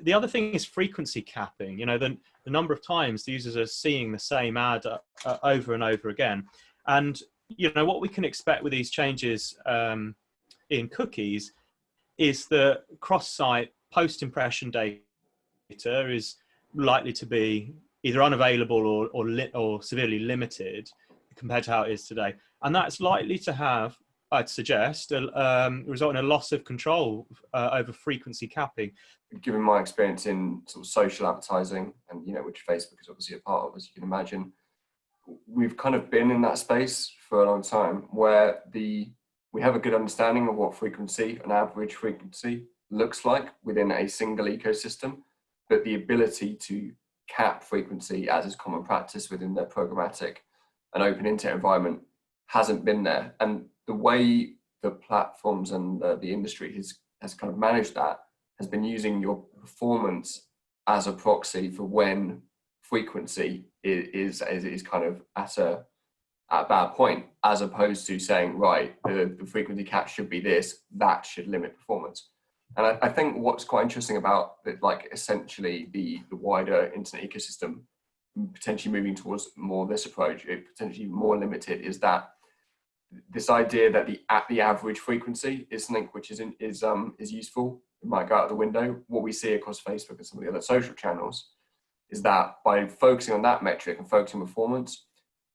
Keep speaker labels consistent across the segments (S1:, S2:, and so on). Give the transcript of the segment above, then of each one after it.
S1: The other thing is frequency capping. You know, the number of times the users are seeing the same ad over and over again. And, you know, what we can expect with these changes in cookies is that cross-site post-impression data is likely to be either unavailable or severely limited compared to how it is today. And that's likely to have, I'd suggest, result in a loss of control over frequency capping.
S2: Given my experience in sort of social advertising, and you know, which Facebook is obviously a part of, as you can imagine, we've kind of been in that space for a long time where we have a good understanding of what frequency, an average frequency, looks like within a single ecosystem, but the ability to cap frequency as is common practice within their programmatic and open internet environment hasn't been there. And the way the platforms and the industry has kind of managed that has been using your performance as a proxy for when frequency is kind of at a bad point, as opposed to saying, right, the frequency cap should be this, that should limit performance. And I think what's quite interesting about it, like essentially the wider internet ecosystem potentially moving towards more this approach, potentially more limited, is that this idea that the average frequency is something which is useful. It might go out the window. What we see across Facebook and some of the other social channels is that by focusing on that metric and focusing on performance,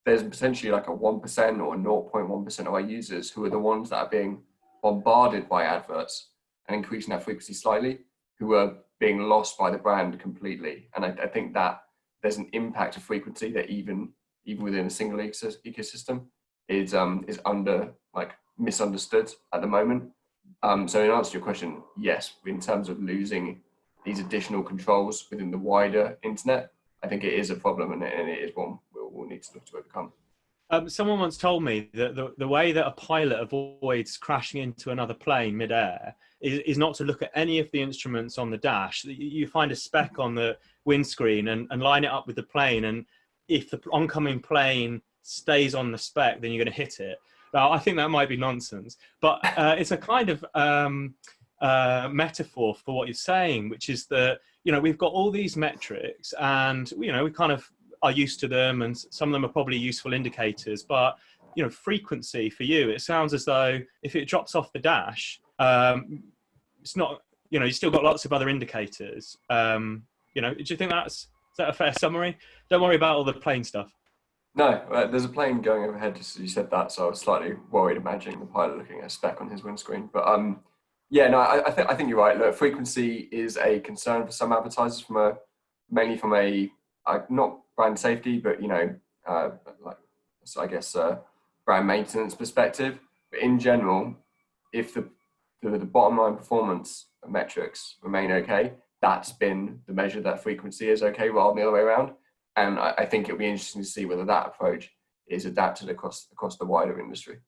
S2: there's potentially like a 1% or 0.1% of our users who are the ones that are being bombarded by adverts and increasing that frequency slightly, who are being lost by the brand completely. And I think that there's an impact of frequency that even within a single ecosystem is misunderstood at the moment. So in answer to your question, yes, in terms of losing these additional controls within the wider internet, I think it is a problem, and it is one we'll need to look to overcome.
S1: Someone once told me that the way that a pilot avoids crashing into another plane mid-air is not to look at any of the instruments on the dash. You find a speck on the windscreen and line it up with the plane, and if the oncoming plane stays on the speck, then you're going to hit it. Now, I think that might be nonsense, but it's a kind of metaphor for what you're saying, which is that, you know, we've got all these metrics and, you know, we kind of are used to them, and some of them are probably useful indicators, but, you know, frequency for you, it sounds as though if it drops off the dash, it's not, you know, you still got lots of other indicators. You know, do you think is that a fair summary? Don't worry about all the plane stuff.
S2: No, there's a plane going overhead, just as you said that, so I was slightly worried imagining the pilot looking at a speck on his windscreen. But yeah, no, I think you're right. Look, frequency is a concern for some advertisers mainly from a not brand safety, but, you know, brand maintenance perspective. But in general, if the bottom line performance metrics remain okay, that's been the measure that frequency is okay, rather than the other way around. And I think it'll be interesting to see whether that approach is adapted across the wider industry.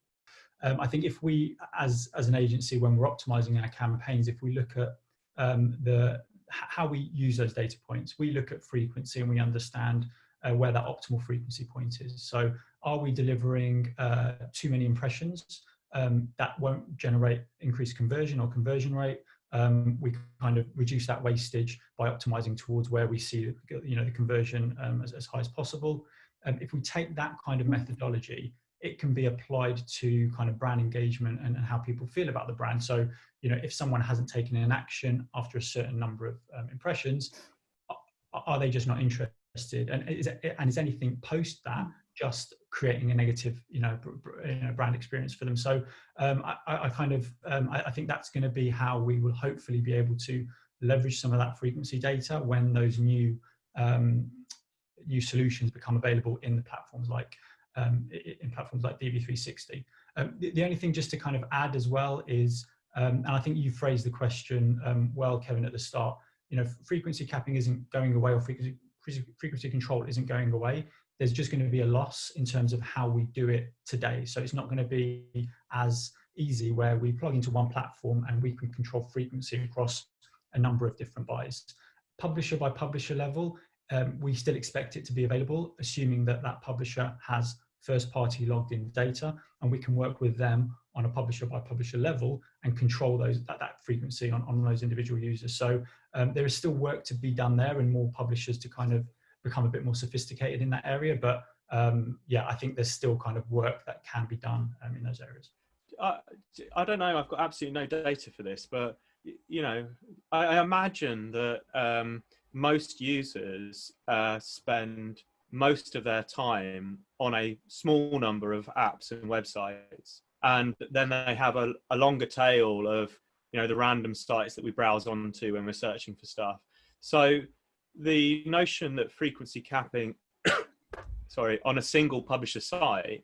S3: I think if we, as an agency, when we're optimizing our campaigns, if we look at how we use those data points, we look at frequency and we understand where that optimal frequency point is. So are we delivering too many impressions that won't generate increased conversion or conversion rate? We kind of reduce that wastage by optimizing towards where we see, you know, the conversion as high as possible. If we take that kind of methodology, it can be applied to kind of brand engagement and how people feel about the brand. So, you know, if someone hasn't taken an action after a certain number of impressions, are they just not interested? And is anything post that just creating a negative, you know, brand experience for them? So I think that's going to be how we will hopefully be able to leverage some of that frequency data when those new solutions become available in the platforms like DV360. The only thing just to kind of add as well is, and I think you phrased the question well, Kevin, at the start, you know, frequency capping isn't going away, or frequency control isn't going away. There's just going to be a loss in terms of how we do it today. So it's not going to be as easy where we plug into one platform and we can control frequency across a number of different buys. Publisher by publisher level, we still expect it to be available, assuming that that publisher has first-party logged-in data, and we can work with them on a publisher-by-publisher level and control that frequency on those individual users. So there is still work to be done there, and more publishers to kind of become a bit more sophisticated in that area. But yeah, I think there's still kind of work that can be done in those areas.
S1: I don't know. I've got absolutely no data for this, but you know, I imagine that most users spend most of their time on a small number of apps and websites, and then they have a longer tail of, you know, the random sites that we browse onto when we're searching for stuff. So the notion that frequency capping sorry, on a single publisher site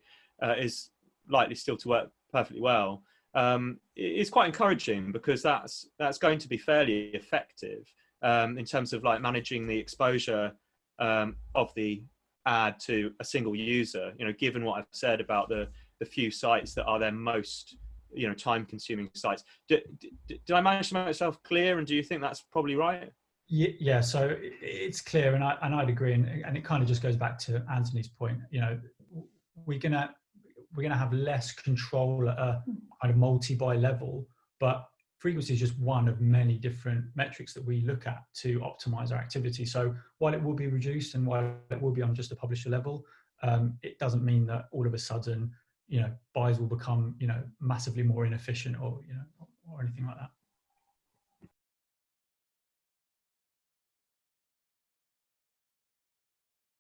S1: is likely still to work perfectly well, it's quite encouraging, because that's going to be fairly effective in terms of like managing the exposure of the ad to a single user. You know, given what I've said about the few sites that are their most, you know, time-consuming sites. Did I manage to make myself clear? And do you think that's probably right?
S3: Yeah, so it's clear, and I'd agree, and it kind of just goes back to Anthony's point. You know, we're gonna have less control at a kind of multi-buy level, but frequency is just one of many different metrics that we look at to optimize our activity. So while it will be reduced and while it will be on just a publisher level, it doesn't mean that all of a sudden, you know, buys will become, you know, massively more inefficient, or, you know, or anything like that.